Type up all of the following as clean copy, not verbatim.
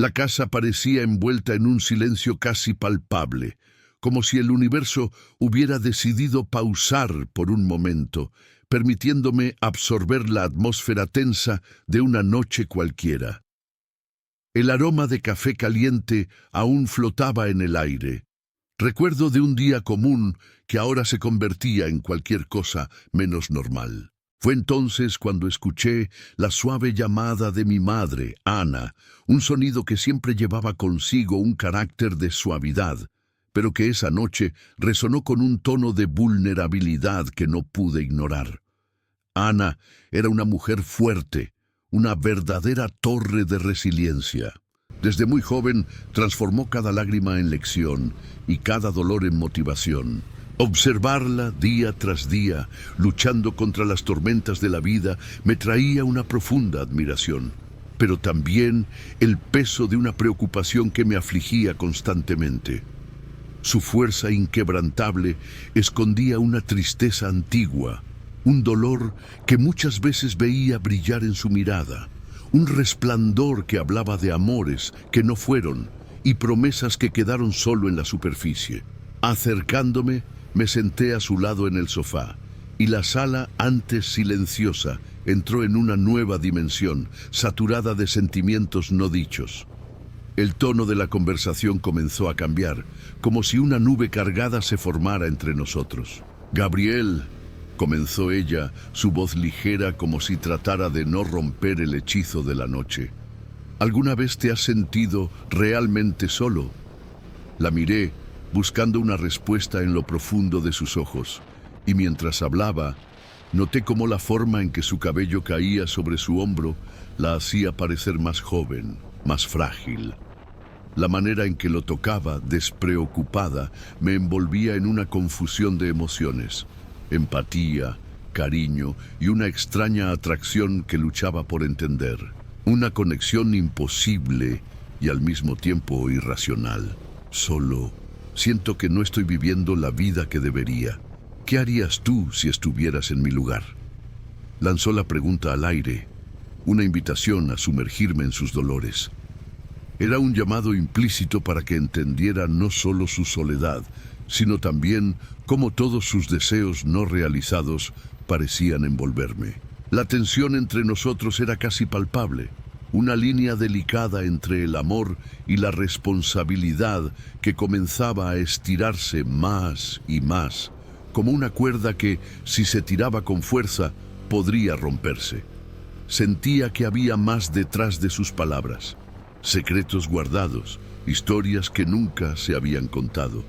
La casa parecía envuelta en un silencio casi palpable, como si el universo hubiera decidido pausar por un momento, permitiéndome absorber la atmósfera tensa de una noche cualquiera. El aroma de café caliente aún flotaba en el aire. Recuerdo de un día común que ahora se convertía en cualquier cosa menos normal. Fue entonces cuando escuché la suave llamada de mi madre, Ana, un sonido que siempre llevaba consigo un carácter de suavidad, pero que esa noche resonó con un tono de vulnerabilidad que no pude ignorar. Ana era una mujer fuerte, una verdadera torre de resiliencia. Desde muy joven transformó cada lágrima en lección y cada dolor en motivación. Observarla día tras día, luchando contra las tormentas de la vida, me traía una profunda admiración, pero también el peso de una preocupación que me afligía constantemente. Su fuerza inquebrantable escondía una tristeza antigua, un dolor que muchas veces veía brillar en su mirada, un resplandor que hablaba de amores que no fueron y promesas que quedaron solo en la superficie. Acercándome, me senté a su lado en el sofá, y la sala, antes silenciosa, entró en una nueva dimensión, saturada de sentimientos no dichos. El tono de la conversación comenzó a cambiar, como si una nube cargada se formara entre nosotros. «Gabriel», comenzó ella, su voz ligera como si tratara de no romper el hechizo de la noche. «¿Alguna vez te has sentido realmente solo?» La miré, buscando una respuesta en lo profundo de sus ojos, y mientras hablaba, noté cómo la forma en que su cabello caía sobre su hombro la hacía parecer más joven, más frágil. La manera en que lo tocaba, despreocupada, me envolvía en una confusión de emociones, empatía, cariño y una extraña atracción que luchaba por entender. Una conexión imposible y al mismo tiempo irracional. Solo siento que no estoy viviendo la vida que debería. ¿Qué harías tú si estuvieras en mi lugar? Lanzó la pregunta al aire, una invitación a sumergirme en sus dolores. Era un llamado implícito para que entendiera no solo su soledad, sino también cómo todos sus deseos no realizados parecían envolverme. La tensión entre nosotros era casi palpable, una línea delicada entre el amor y la responsabilidad que comenzaba a estirarse más y más, como una cuerda que, si se tiraba con fuerza, podría romperse. Sentía que había más detrás de sus palabras, secretos guardados, historias que nunca se habían contado.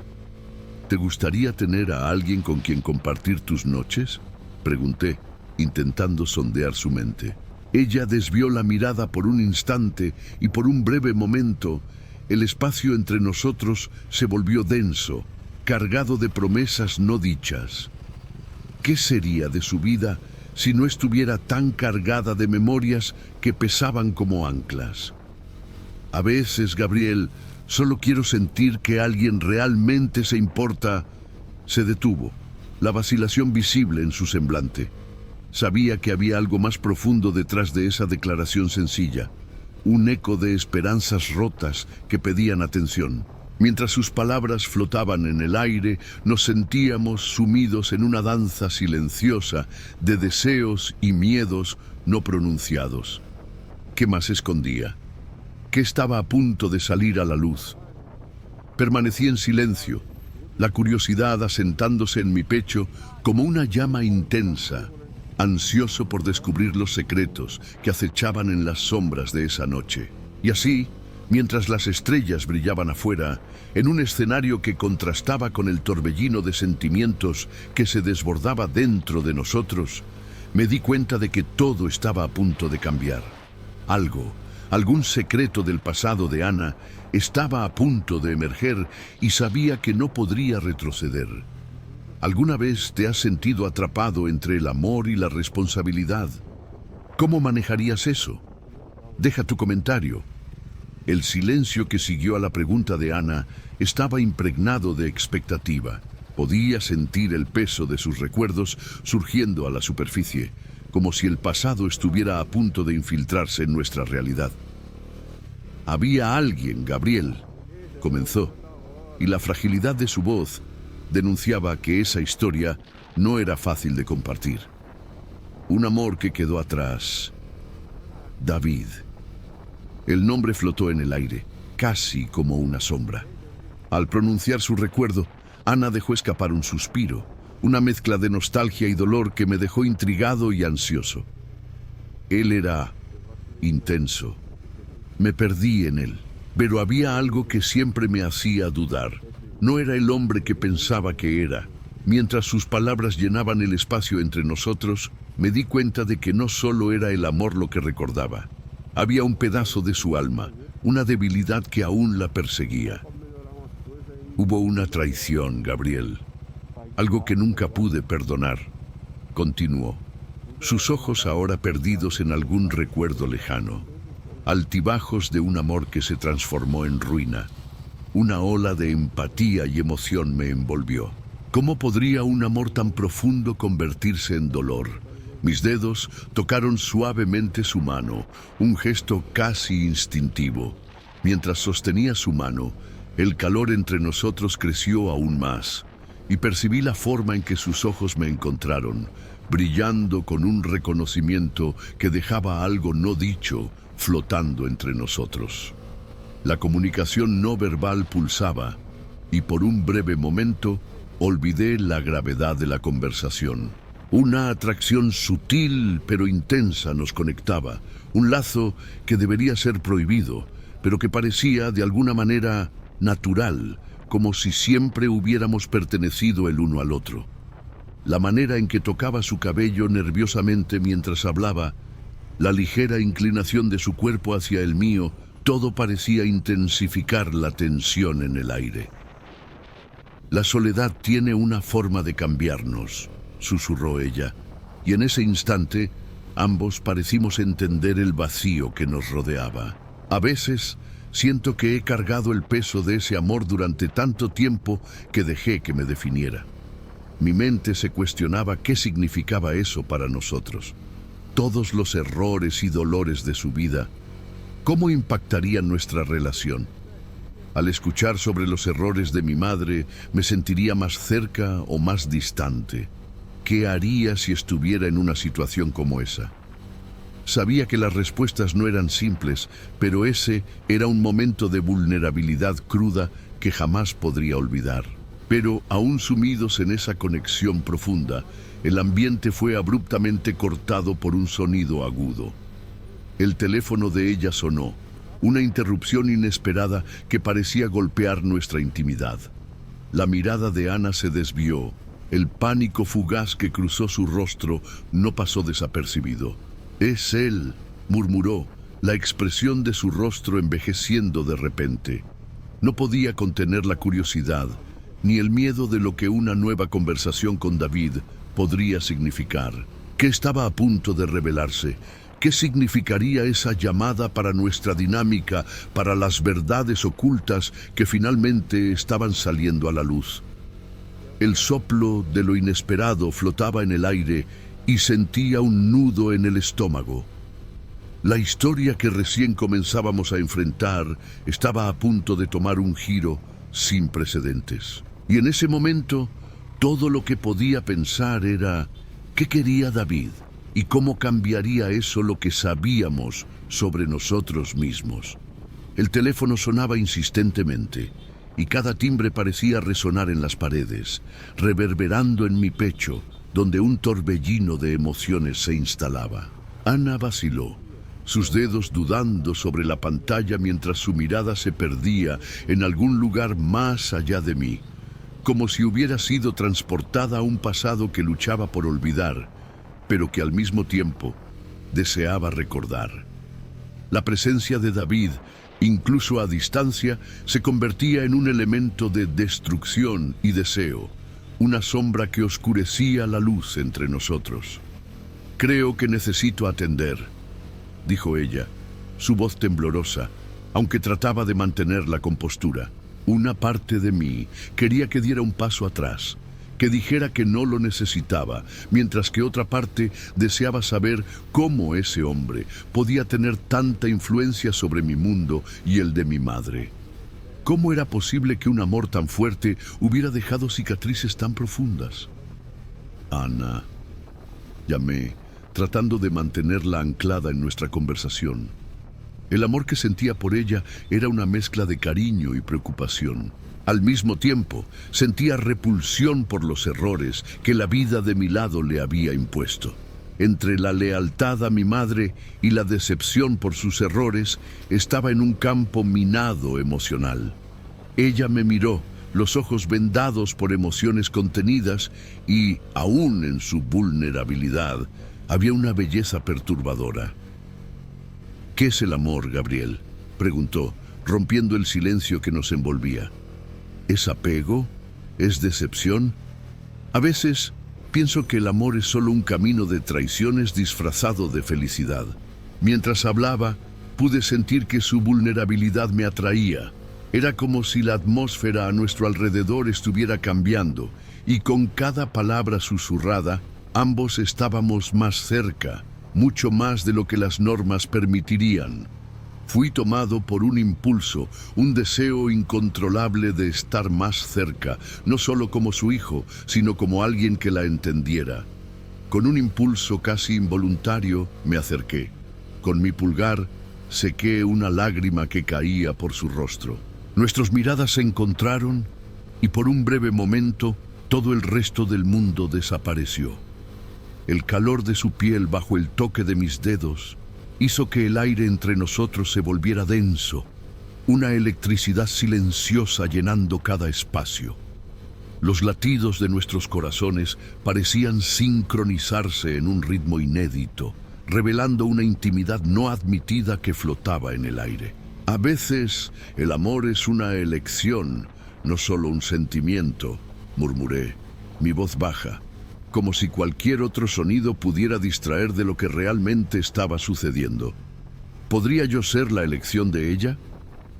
¿Te gustaría tener a alguien con quien compartir tus noches?, pregunté, intentando sondear su mente. Ella desvió la mirada por un instante y por un breve momento, el espacio entre nosotros se volvió denso, cargado de promesas no dichas. ¿Qué sería de su vida si no estuviera tan cargada de memorias que pesaban como anclas? A veces, Gabriel, solo quiero sentir que alguien realmente se importa. Se detuvo, la vacilación visible en su semblante. Sabía que había algo más profundo detrás de esa declaración sencilla, un eco de esperanzas rotas que pedían atención. Mientras sus palabras flotaban en el aire, nos sentíamos sumidos en una danza silenciosa de deseos y miedos no pronunciados. ¿Qué más escondía? ¿Qué estaba a punto de salir a la luz? Permanecí en silencio, la curiosidad asentándose en mi pecho como una llama intensa, ansioso por descubrir los secretos que acechaban en las sombras de esa noche. Y así, mientras las estrellas brillaban afuera, en un escenario que contrastaba con el torbellino de sentimientos que se desbordaba dentro de nosotros, me di cuenta de que todo estaba a punto de cambiar. Algún secreto del pasado de Ana estaba a punto de emerger y sabía que no podría retroceder. ¿Alguna vez te has sentido atrapado entre el amor y la responsabilidad? ¿Cómo manejarías eso? Deja tu comentario. El silencio que siguió a la pregunta de Ana estaba impregnado de expectativa. Podía sentir el peso de sus recuerdos surgiendo a la superficie, como si el pasado estuviera a punto de infiltrarse en nuestra realidad. Había alguien, Gabriel, comenzó, y la fragilidad de su voz denunciaba que esa historia no era fácil de compartir. Un amor que quedó atrás. David. El nombre flotó en el aire, casi como una sombra. Al pronunciar su recuerdo, Ana dejó escapar un suspiro, una mezcla de nostalgia y dolor que me dejó intrigado y ansioso. Él era intenso. Me perdí en él, pero había algo que siempre me hacía dudar. No era el hombre que pensaba que era. Mientras sus palabras llenaban el espacio entre nosotros, me di cuenta de que no solo era el amor lo que recordaba. Había un pedazo de su alma, una debilidad que aún la perseguía. Hubo una traición, Gabriel. Algo que nunca pude perdonar. Continuó. Sus ojos ahora perdidos en algún recuerdo lejano. Altibajos de un amor que se transformó en ruina. Una ola de empatía y emoción me envolvió. ¿Cómo podría un amor tan profundo convertirse en dolor? Mis dedos tocaron suavemente su mano, un gesto casi instintivo. Mientras sostenía su mano, el calor entre nosotros creció aún más, y percibí la forma en que sus ojos me encontraron, brillando con un reconocimiento que dejaba algo no dicho flotando entre nosotros. La comunicación no verbal pulsaba, y por un breve momento olvidé la gravedad de la conversación. Una atracción sutil pero intensa nos conectaba, un lazo que debería ser prohibido, pero que parecía de alguna manera natural, como si siempre hubiéramos pertenecido el uno al otro. La manera en que tocaba su cabello nerviosamente mientras hablaba, la ligera inclinación de su cuerpo hacia el mío, todo parecía intensificar la tensión en el aire. La soledad tiene una forma de cambiarnos, susurró ella, y en ese instante ambos parecimos entender el vacío que nos rodeaba. A veces siento que he cargado el peso de ese amor durante tanto tiempo que dejé que me definiera. Mi mente se cuestionaba qué significaba eso para nosotros. Todos los errores y dolores de su vida, ¿cómo impactarían nuestra relación? Al escuchar sobre los errores de mi madre, me sentiría más cerca o más distante. ¿Qué haría si estuviera en una situación como esa? Sabía que las respuestas no eran simples, pero ese era un momento de vulnerabilidad cruda que jamás podría olvidar. Pero, aún sumidos en esa conexión profunda, el ambiente fue abruptamente cortado por un sonido agudo. El teléfono de ella sonó, una interrupción inesperada que parecía golpear nuestra intimidad. La mirada de Ana se desvió. El pánico fugaz que cruzó su rostro no pasó desapercibido. «Es él», murmuró, la expresión de su rostro envejeciendo de repente. No podía contener la curiosidad, ni el miedo de lo que una nueva conversación con David podría significar. ¿Qué estaba a punto de revelarse? ¿Qué significaría esa llamada para nuestra dinámica, para las verdades ocultas que finalmente estaban saliendo a la luz? El soplo de lo inesperado flotaba en el aire y sentía un nudo en el estómago. La historia que recién comenzábamos a enfrentar estaba a punto de tomar un giro sin precedentes. Y en ese momento, todo lo que podía pensar era ¿qué quería David? ¿Y cómo cambiaría eso lo que sabíamos sobre nosotros mismos? El teléfono sonaba insistentemente, y cada timbre parecía resonar en las paredes, reverberando en mi pecho, donde un torbellino de emociones se instalaba. Ana vaciló, sus dedos dudando sobre la pantalla mientras su mirada se perdía en algún lugar más allá de mí, como si hubiera sido transportada a un pasado que luchaba por olvidar, pero que al mismo tiempo deseaba recordar. La presencia de David, incluso a distancia, se convertía en un elemento de destrucción y deseo, una sombra que oscurecía la luz entre nosotros. «Creo que necesito atender», dijo ella, su voz temblorosa, aunque trataba de mantener la compostura. Una parte de mí quería que diera un paso atrás, que dijera que no lo necesitaba, mientras que otra parte deseaba saber cómo ese hombre podía tener tanta influencia sobre mi mundo y el de mi madre. ¿Cómo era posible que un amor tan fuerte hubiera dejado cicatrices tan profundas? Ana, llamé, tratando de mantenerla anclada en nuestra conversación. El amor que sentía por ella era una mezcla de cariño y preocupación. Al mismo tiempo, sentía repulsión por los errores que la vida de mi lado le había impuesto. Entre la lealtad a mi madre y la decepción por sus errores, estaba en un campo minado emocional. Ella me miró, los ojos vendados por emociones contenidas, y, aún en su vulnerabilidad, había una belleza perturbadora. ¿Qué es el amor, Gabriel?, preguntó, rompiendo el silencio que nos envolvía. ¿Es apego? ¿Es decepción? A veces pienso que el amor es solo un camino de traiciones disfrazado de felicidad. Mientras hablaba, pude sentir que su vulnerabilidad me atraía. Era como si la atmósfera a nuestro alrededor estuviera cambiando, y con cada palabra susurrada, ambos estábamos más cerca, mucho más de lo que las normas permitirían. Fui tomado por un impulso, un deseo incontrolable de estar más cerca, no solo como su hijo, sino como alguien que la entendiera. Con un impulso casi involuntario, me acerqué. Con mi pulgar, sequé una lágrima que caía por su rostro. Nuestras miradas se encontraron y por un breve momento, todo el resto del mundo desapareció. El calor de su piel bajo el toque de mis dedos hizo que el aire entre nosotros se volviera denso, una electricidad silenciosa llenando cada espacio. Los latidos de nuestros corazones parecían sincronizarse en un ritmo inédito, revelando una intimidad no admitida que flotaba en el aire. A veces, el amor es una elección, no solo un sentimiento, murmuré, mi voz baja, como si cualquier otro sonido pudiera distraer de lo que realmente estaba sucediendo. ¿Podría yo ser la elección de ella?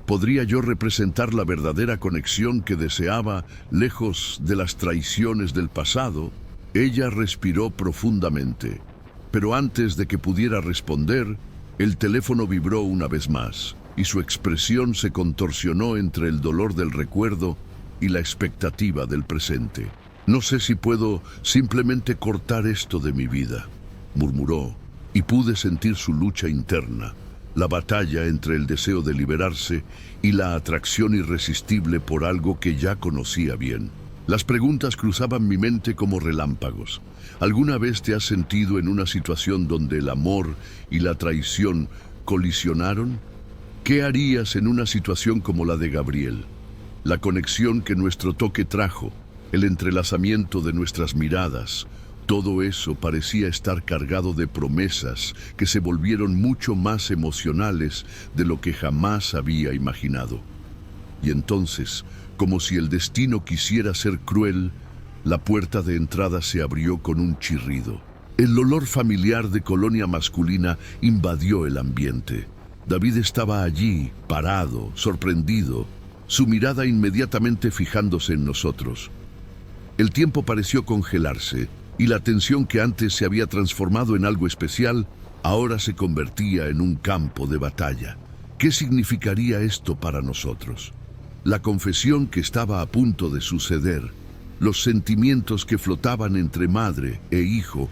¿Podría yo representar la verdadera conexión que deseaba, lejos de las traiciones del pasado? Ella respiró profundamente, pero antes de que pudiera responder, el teléfono vibró una vez más, y su expresión se contorsionó entre el dolor del recuerdo y la expectativa del presente. No sé si puedo simplemente cortar esto de mi vida, murmuró, y pude sentir su lucha interna, la batalla entre el deseo de liberarse y la atracción irresistible por algo que ya conocía bien. Las preguntas cruzaban mi mente como relámpagos. ¿Alguna vez te has sentido en una situación donde el amor y la traición colisionaron? ¿Qué harías en una situación como la de Gabriel? La conexión que nuestro toque trajo, el entrelazamiento de nuestras miradas, todo eso parecía estar cargado de promesas que se volvieron mucho más emocionales de lo que jamás había imaginado. Y entonces, como si el destino quisiera ser cruel, la puerta de entrada se abrió con un chirrido. El olor familiar de colonia masculina invadió el ambiente. David estaba allí, parado, sorprendido, su mirada inmediatamente fijándose en nosotros. El tiempo pareció congelarse, y la tensión que antes se había transformado en algo especial, ahora se convertía en un campo de batalla. ¿Qué significaría esto para nosotros? La confesión que estaba a punto de suceder, los sentimientos que flotaban entre madre e hijo,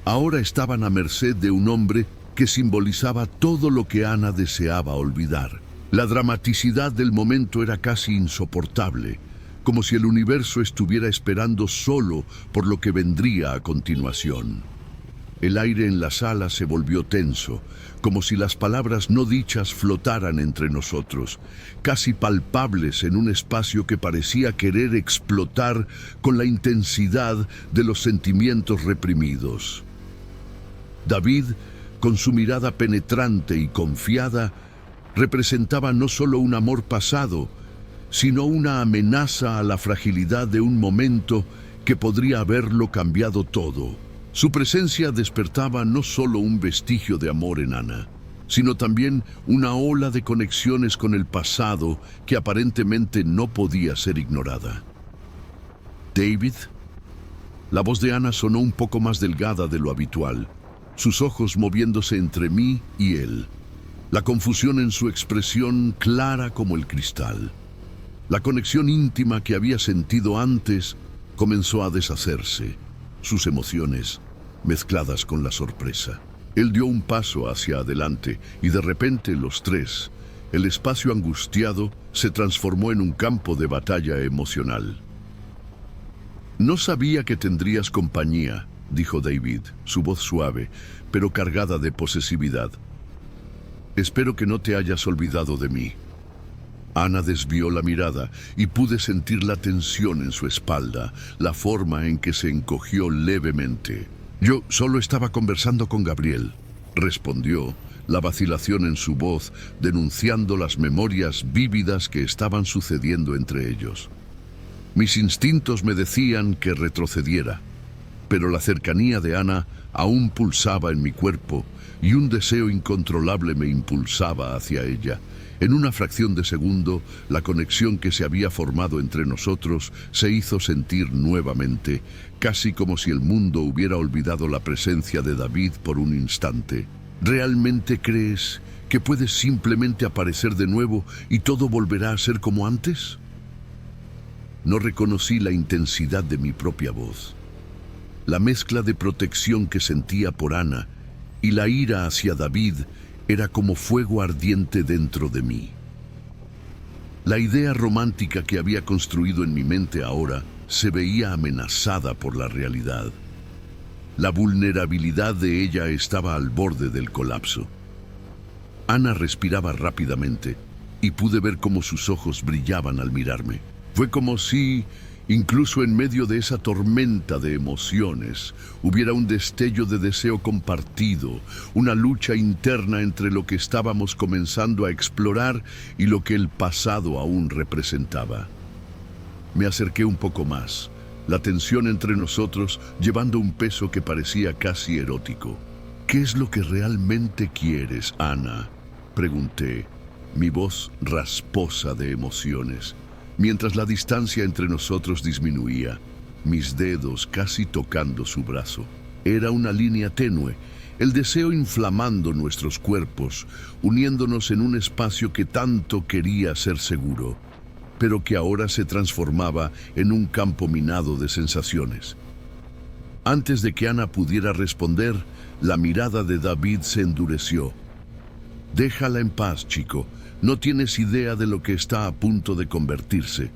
ahora estaban a merced de un hombre que simbolizaba todo lo que Ana deseaba olvidar. La dramaticidad del momento era casi insoportable, como si el universo estuviera esperando solo por lo que vendría a continuación. El aire en la sala se volvió tenso, como si las palabras no dichas flotaran entre nosotros, casi palpables en un espacio que parecía querer explotar con la intensidad de los sentimientos reprimidos. David, con su mirada penetrante y confiada, representaba no solo un amor pasado, sino una amenaza a la fragilidad de un momento que podría haberlo cambiado todo. Su presencia despertaba no solo un vestigio de amor en Ana, sino también una ola de conexiones con el pasado que aparentemente no podía ser ignorada. David, La voz de Ana sonó un poco más delgada de lo habitual, sus ojos moviéndose entre mí y él. La confusión en su expresión clara como el cristal. La conexión íntima que había sentido antes comenzó a deshacerse, sus emociones mezcladas con la sorpresa. Él dio un paso hacia adelante y de repente los tres, el espacio angustiado, se transformó en un campo de batalla emocional. «No sabía que tendrías compañía», dijo David, su voz suave, pero cargada de posesividad. «Espero que no te hayas olvidado de mí». Ana desvió la mirada y pude sentir la tensión en su espalda, la forma en que se encogió levemente. «Yo solo estaba conversando con Gabriel», respondió, la vacilación en su voz denunciando las memorias vívidas que estaban sucediendo entre ellos. Mis instintos me decían que retrocediera, pero la cercanía de Ana aún pulsaba en mi cuerpo y un deseo incontrolable me impulsaba hacia ella. En una fracción de segundo, la conexión que se había formado entre nosotros se hizo sentir nuevamente, casi como si el mundo hubiera olvidado la presencia de David por un instante. ¿Realmente crees que puedes simplemente aparecer de nuevo y todo volverá a ser como antes? No reconocí la intensidad de mi propia voz. La mezcla de protección que sentía por Ana y la ira hacia David era como fuego ardiente dentro de mí. La idea romántica que había construido en mi mente ahora se veía amenazada por la realidad. La vulnerabilidad de ella estaba al borde del colapso. Ana respiraba rápidamente y pude ver cómo sus ojos brillaban al mirarme. Fue como si, incluso en medio de esa tormenta de emociones, hubiera un destello de deseo compartido, una lucha interna entre lo que estábamos comenzando a explorar y lo que el pasado aún representaba. Me acerqué un poco más, la tensión entre nosotros llevando un peso que parecía casi erótico. «¿Qué es lo que realmente quieres, Ana?», pregunté, mi voz rasposa de emociones. Mientras la distancia entre nosotros disminuía, mis dedos casi tocando su brazo. Era una línea tenue, el deseo inflamando nuestros cuerpos, uniéndonos en un espacio que tanto quería ser seguro, pero que ahora se transformaba en un campo minado de sensaciones. Antes de que Ana pudiera responder, la mirada de David se endureció. «Déjala en paz, chico. No tienes idea de lo que está a punto de convertirse».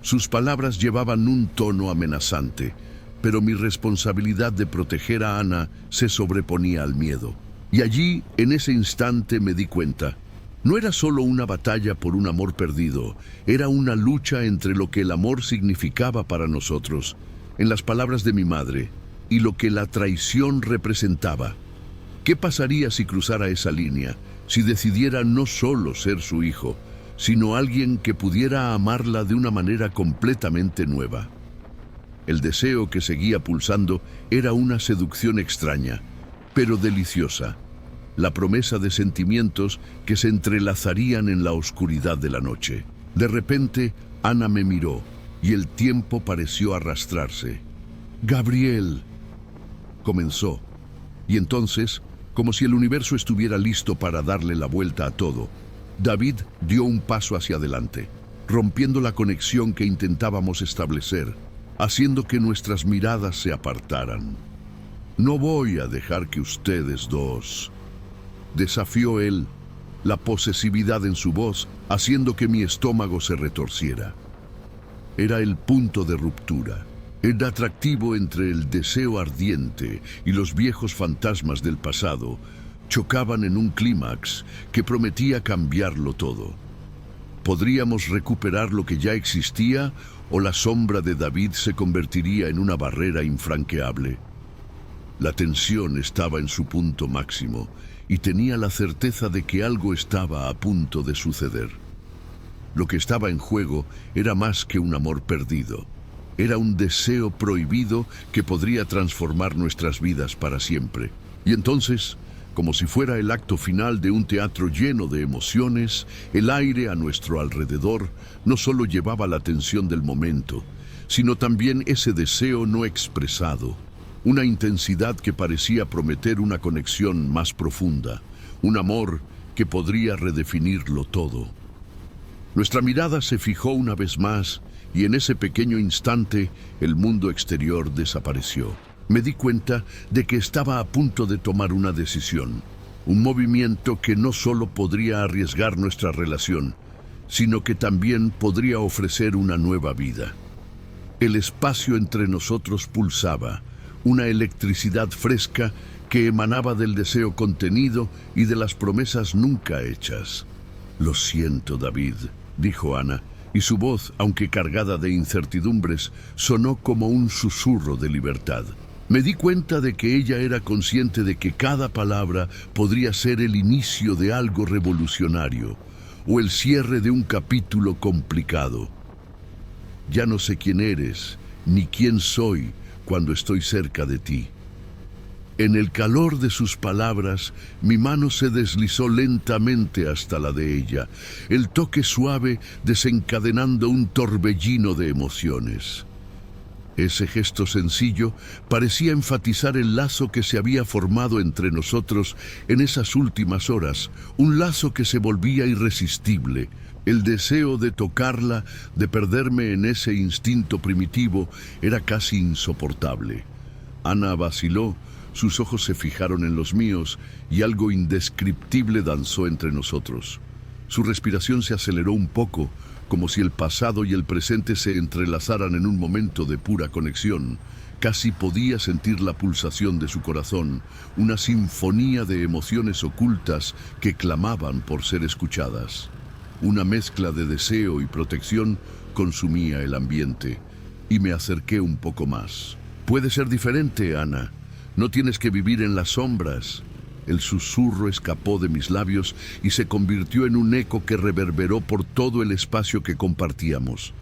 Sus palabras llevaban un tono amenazante, pero mi responsabilidad de proteger a Ana se sobreponía al miedo. Y allí, en ese instante, me di cuenta. No era solo una batalla por un amor perdido, era una lucha entre lo que el amor significaba para nosotros, en las palabras de mi madre, y lo que la traición representaba. ¿Qué pasaría si cruzara esa línea? Si decidiera no solo ser su hijo, sino alguien que pudiera amarla de una manera completamente nueva. El deseo que seguía pulsando era una seducción extraña, pero deliciosa, la promesa de sentimientos que se entrelazarían en la oscuridad de la noche. De repente, Ana me miró y el tiempo pareció arrastrarse. «Gabriel», comenzó, y entonces, como si el universo estuviera listo para darle la vuelta a todo, David dio un paso hacia adelante, rompiendo la conexión que intentábamos establecer, haciendo que nuestras miradas se apartaran. «No voy a dejar que ustedes dos», desafió él, la posesividad en su voz haciendo que mi estómago se retorciera. Era el punto de ruptura. El atractivo entre el deseo ardiente y los viejos fantasmas del pasado chocaban en un clímax que prometía cambiarlo todo. Podríamos recuperar lo que ya existía o la sombra de David se convertiría en una barrera infranqueable. La tensión estaba en su punto máximo y tenía la certeza de que algo estaba a punto de suceder. Lo que estaba en juego era más que un amor perdido. Era un deseo prohibido que podría transformar nuestras vidas para siempre. Y entonces, como si fuera el acto final de un teatro lleno de emociones, el aire a nuestro alrededor no solo llevaba la tensión del momento, sino también ese deseo no expresado, una intensidad que parecía prometer una conexión más profunda, un amor que podría redefinirlo todo. Nuestra mirada se fijó una vez más y en ese pequeño instante el mundo exterior desapareció. Me di cuenta de que estaba a punto de tomar una decisión, un movimiento que no solo podría arriesgar nuestra relación, sino que también podría ofrecer una nueva vida. El espacio entre nosotros pulsaba, una electricidad fresca que emanaba del deseo contenido y de las promesas nunca hechas. «Lo siento, David», dijo Ana, y su voz, aunque cargada de incertidumbres, sonó como un susurro de libertad. Me di cuenta de que ella era consciente de que cada palabra podría ser el inicio de algo revolucionario o el cierre de un capítulo complicado. «Ya no sé quién eres, ni quién soy cuando estoy cerca de ti». En el calor de sus palabras, mi mano se deslizó lentamente hasta la de ella, el toque suave desencadenando un torbellino de emociones. Ese gesto sencillo parecía enfatizar el lazo que se había formado entre nosotros en esas últimas horas, un lazo que se volvía irresistible. El deseo de tocarla, de perderme en ese instinto primitivo, era casi insoportable. Ana vaciló, sus ojos se fijaron en los míos y algo indescriptible danzó entre nosotros. Su respiración se aceleró un poco, como si el pasado y el presente se entrelazaran en un momento de pura conexión. Casi podía sentir la pulsación de su corazón, una sinfonía de emociones ocultas que clamaban por ser escuchadas. Una mezcla de deseo y protección consumía el ambiente, y me acerqué un poco más. «Puede ser diferente, Ana. No tienes que vivir en las sombras». El susurro escapó de mis labios y se convirtió en un eco que reverberó por todo el espacio que compartíamos.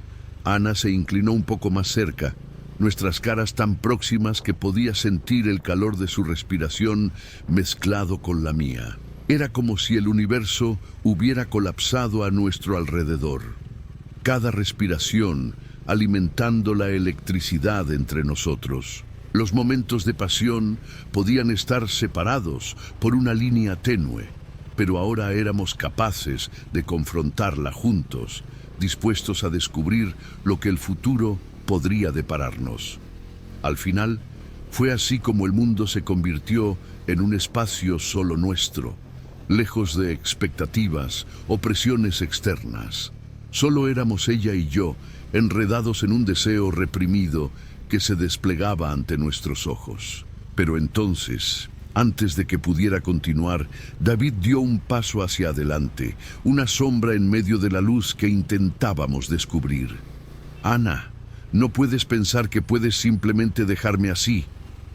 Ana se inclinó un poco más cerca, nuestras caras tan próximas que podía sentir el calor de su respiración mezclado con la mía. Era como si el universo hubiera colapsado a nuestro alrededor. Cada respiración alimentando la electricidad entre nosotros. Los momentos de pasión podían estar separados por una línea tenue, pero ahora éramos capaces de confrontarla juntos, dispuestos a descubrir lo que el futuro podría depararnos. Al final, fue así como el mundo se convirtió en un espacio solo nuestro, lejos de expectativas o presiones externas. Solo éramos ella y yo, enredados en un deseo reprimido que se desplegaba ante nuestros ojos. Pero entonces, antes de que pudiera continuar, David dio un paso hacia adelante, una sombra en medio de la luz que intentábamos descubrir. «Ana, no puedes pensar que puedes simplemente dejarme así»,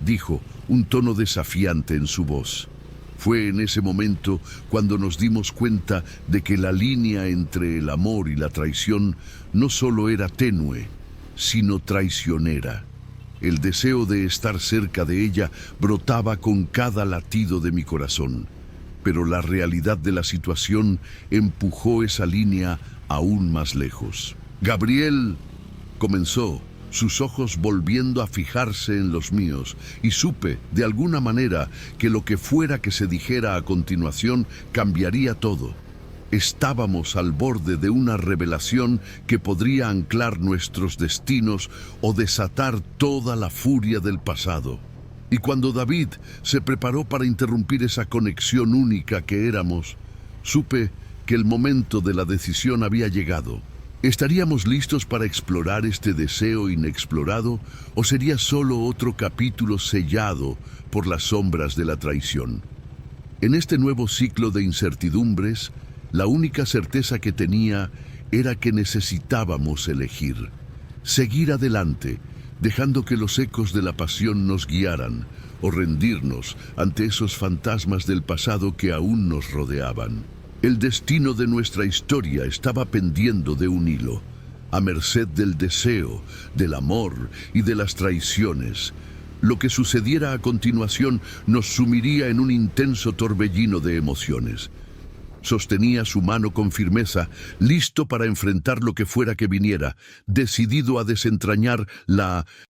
dijo, un tono desafiante en su voz. Fue en ese momento cuando nos dimos cuenta de que la línea entre el amor y la traición no solo era tenue, sino traicionera. El deseo de estar cerca de ella brotaba con cada latido de mi corazón, pero la realidad de la situación empujó esa línea aún más lejos. «Gabriel», comenzó, sus ojos volviendo a fijarse en los míos, y supe, de alguna manera, que lo que fuera que se dijera a continuación cambiaría todo. Estábamos al borde de una revelación que podría anclar nuestros destinos o desatar toda la furia del pasado. Y cuando David se preparó para interrumpir esa conexión única que éramos, supe que el momento de la decisión había llegado. ¿Estaríamos listos para explorar este deseo inexplorado o sería solo otro capítulo sellado por las sombras de la traición? En este nuevo ciclo de incertidumbres, la única certeza que tenía era que necesitábamos elegir, seguir adelante, dejando que los ecos de la pasión nos guiaran, o rendirnos ante esos fantasmas del pasado que aún nos rodeaban. El destino de nuestra historia estaba pendiendo de un hilo, a merced del deseo, del amor y de las traiciones. Lo que sucediera a continuación nos sumiría en un intenso torbellino de emociones. Sostenía su mano con firmeza, listo para enfrentar lo que fuera que viniera, decidido a desentrañar la